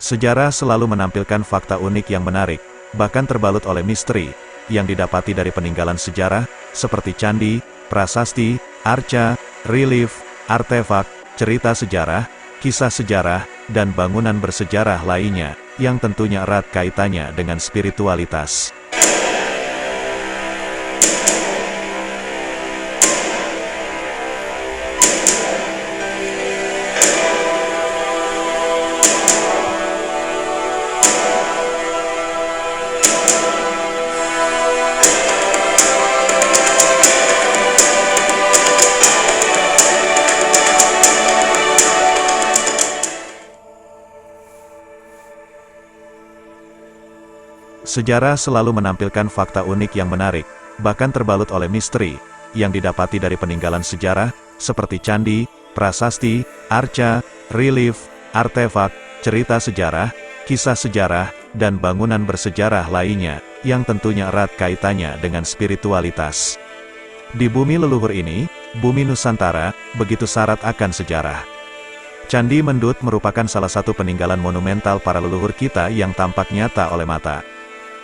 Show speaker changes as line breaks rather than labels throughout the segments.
Sejarah selalu menampilkan fakta unik yang menarik, bahkan terbalut oleh misteri, yang didapati dari peninggalan sejarah, seperti candi, prasasti, arca, relief, artefak, cerita sejarah, kisah sejarah, dan bangunan bersejarah lainnya, yang tentunya erat kaitannya dengan spiritualitas. Sejarah selalu menampilkan fakta unik yang menarik, bahkan terbalut oleh misteri, yang didapati dari peninggalan sejarah, seperti candi, prasasti, arca, relief, artefak, cerita sejarah, kisah sejarah, dan bangunan bersejarah lainnya, yang tentunya erat kaitannya dengan spiritualitas. Di bumi leluhur ini, bumi Nusantara, begitu syarat akan sejarah. Candi Mendut merupakan salah satu peninggalan monumental para leluhur kita yang tampak nyata oleh mata.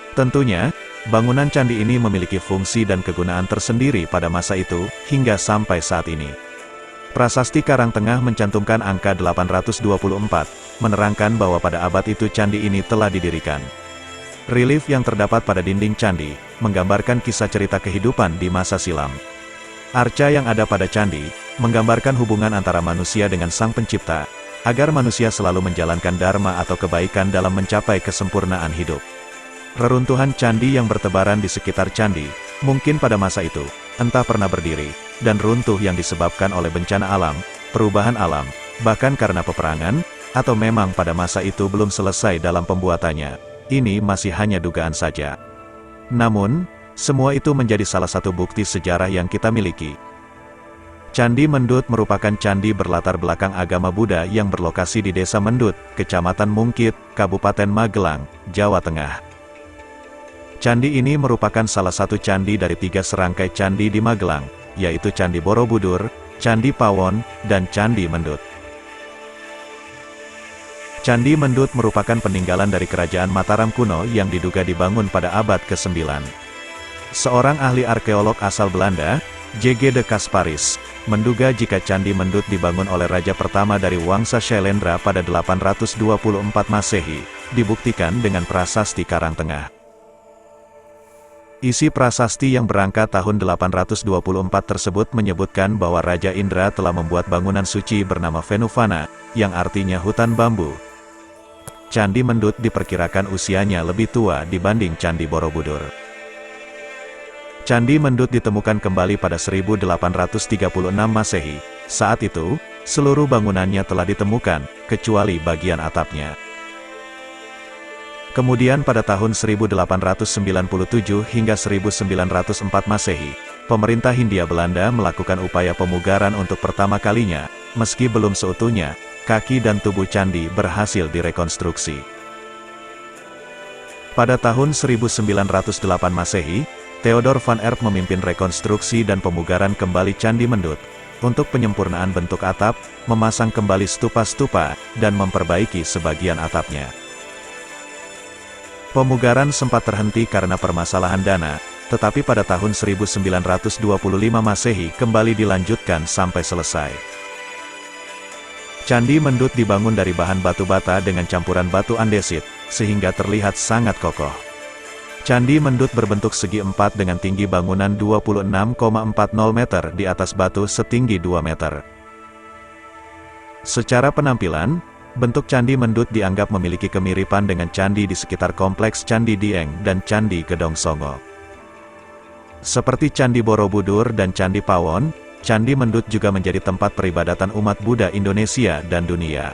Tentunya, bangunan candi ini memiliki fungsi dan kegunaan tersendiri pada masa itu, hingga sampai saat ini. Prasasti Karangtengah mencantumkan angka 824, menerangkan bahwa pada abad itu candi ini telah didirikan. Relief yang terdapat pada dinding candi, menggambarkan kisah cerita kehidupan di masa silam. Arca yang ada pada candi, menggambarkan hubungan antara manusia dengan Sang Pencipta, agar manusia selalu menjalankan dharma atau kebaikan dalam mencapai kesempurnaan hidup. Reruntuhan candi yang bertebaran di sekitar candi, mungkin pada masa itu, entah pernah berdiri, dan runtuh yang disebabkan oleh bencana alam, perubahan alam, bahkan karena peperangan, atau memang pada masa itu belum selesai dalam pembuatannya. Ini masih hanya dugaan saja. Namun, semua itu menjadi salah satu bukti sejarah yang kita miliki. Candi Mendut merupakan candi berlatar belakang agama Buddha yang berlokasi di Desa Mendut, Kecamatan Mungkit, Kabupaten Magelang, Jawa Tengah. Candi ini merupakan salah satu candi dari 3 serangkai candi di Magelang, yaitu Candi Borobudur, Candi Pawon, dan Candi Mendut. Candi Mendut merupakan peninggalan dari Kerajaan Mataram kuno yang diduga dibangun pada abad ke-9. Seorang ahli arkeolog asal Belanda, J.G. de Kasparis, menduga jika Candi Mendut dibangun oleh raja pertama dari Wangsa Shailendra pada 824 Masehi, dibuktikan dengan prasasti Karangtengah. Isi prasasti yang berangka tahun 824 tersebut menyebutkan bahwa Raja Indra telah membuat bangunan suci bernama Venufana, yang artinya hutan bambu. Candi Mendut diperkirakan usianya lebih tua dibanding Candi Borobudur. Candi Mendut ditemukan kembali pada 1836 Masehi. Saat itu, seluruh bangunannya telah ditemukan, kecuali bagian atapnya. Kemudian pada tahun 1897 hingga 1904 Masehi, pemerintah Hindia Belanda melakukan upaya pemugaran untuk pertama kalinya, meski belum seutuhnya, kaki dan tubuh candi berhasil direkonstruksi. Pada tahun 1908 Masehi, Theodor van Erp memimpin rekonstruksi dan pemugaran kembali Candi Mendut, untuk penyempurnaan bentuk atap, memasang kembali stupa-stupa, dan memperbaiki sebagian atapnya. Pemugaran sempat terhenti karena permasalahan dana, tetapi pada tahun 1925 Masehi kembali dilanjutkan sampai selesai. Candi Mendut dibangun dari bahan batu bata dengan campuran batu andesit, sehingga terlihat sangat kokoh. Candi Mendut berbentuk segi empat dengan tinggi bangunan 26,40 meter di atas batu setinggi 2 meter. Secara penampilan, bentuk Candi Mendut dianggap memiliki kemiripan dengan candi di sekitar kompleks Candi Dieng dan Candi Gedong Songo. Seperti Candi Borobudur dan Candi Pawon, Candi Mendut juga menjadi tempat peribadatan umat Buddha Indonesia dan dunia.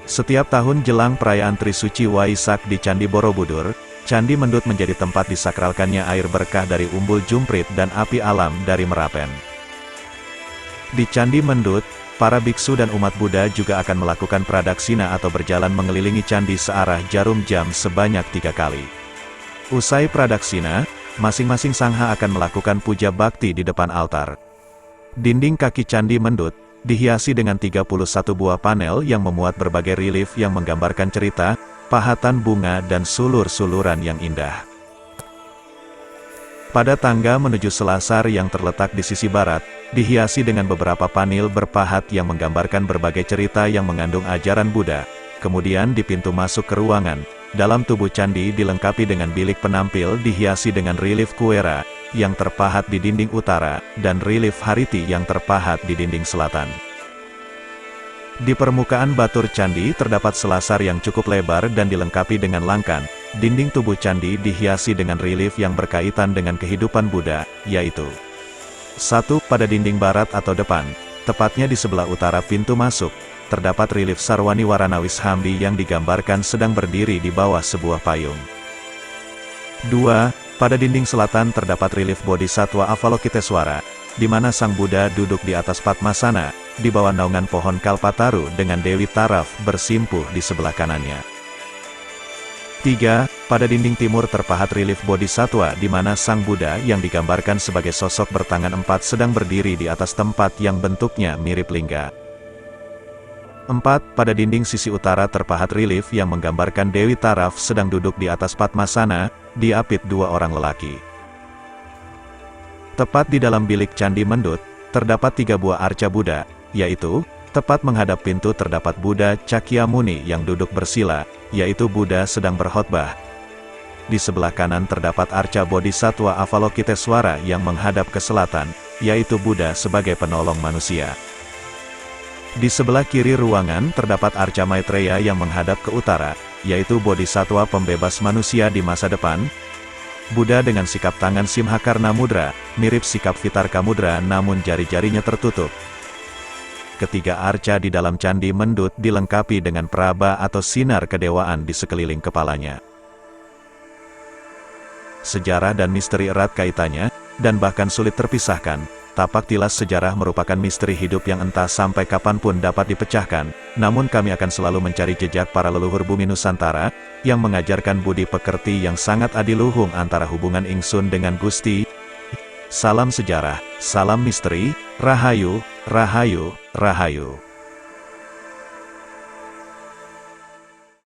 Setiap tahun jelang perayaan Trisuci Waisak di Candi Borobudur, Candi Mendut menjadi tempat disakralkannya air berkah dari umbul jumprit dan api alam dari Merapen. Di Candi Mendut, para biksu dan umat Buddha juga akan melakukan pradaksina atau berjalan mengelilingi candi searah jarum jam sebanyak 3 kali. Usai pradaksina, masing-masing sangha akan melakukan puja bakti di depan altar. Dinding kaki Candi Mendut, dihiasi dengan 31 buah panel yang memuat berbagai relief yang menggambarkan cerita, pahatan bunga dan sulur-suluran yang indah. Pada tangga menuju selasar yang terletak di sisi barat, dihiasi dengan beberapa panel berpahat yang menggambarkan berbagai cerita yang mengandung ajaran Buddha. Kemudian di pintu masuk ke ruangan, dalam tubuh candi dilengkapi dengan bilik penampil dihiasi dengan relief kuera, yang terpahat di dinding utara, dan relief hariti yang terpahat di dinding selatan. Di permukaan batur candi terdapat selasar yang cukup lebar dan dilengkapi dengan langkan. Dinding tubuh candi dihiasi dengan relief yang berkaitan dengan kehidupan Buddha, yaitu 1. Pada dinding barat atau depan, tepatnya di sebelah utara pintu masuk, terdapat relief Sarwani Waranawishambhi yang digambarkan sedang berdiri di bawah sebuah payung. 2. Pada dinding selatan terdapat relief Bodhisattva Avalokiteswara, di mana Sang Buddha duduk di atas Padmasana, di bawah naungan pohon Kalpataru dengan Dewi Taraf bersimpuh di sebelah kanannya. 3. Pada dinding timur terpahat relief Bodhisattva di mana Sang Buddha yang digambarkan sebagai sosok bertangan 4 sedang berdiri di atas tempat yang bentuknya mirip lingga. 4. Pada dinding sisi utara terpahat relief yang menggambarkan Dewi Taraf sedang duduk di atas Padmasana, diapit 2 orang lelaki. Tepat di dalam bilik Candi Mendut, terdapat 3 buah arca Buddha, yaitu, tepat menghadap pintu terdapat Buddha Cakyamuni yang duduk bersila, yaitu Buddha sedang berkhotbah. Di sebelah kanan terdapat arca Bodhisattva Avalokiteswara yang menghadap ke selatan, yaitu Buddha sebagai penolong manusia. Di sebelah kiri ruangan terdapat arca Maitreya yang menghadap ke utara, yaitu Bodhisattva pembebas manusia di masa depan. Buddha dengan sikap tangan Simhakarna Mudra, mirip sikap Vitarka Mudra namun jari-jarinya tertutup. Ketiga arca di dalam Candi Mendut dilengkapi dengan praba atau sinar kedewaan di sekeliling kepalanya. Sejarah dan misteri erat kaitannya, dan bahkan sulit terpisahkan. Tapak tilas sejarah merupakan misteri hidup yang entah sampai kapanpun dapat dipecahkan, namun kami akan selalu mencari jejak para leluhur bumi Nusantara, yang mengajarkan budi pekerti yang sangat adiluhung antara hubungan ingsun dengan Gusti. Salam sejarah, salam misteri, Rahayu, Rahayu, Rahayu.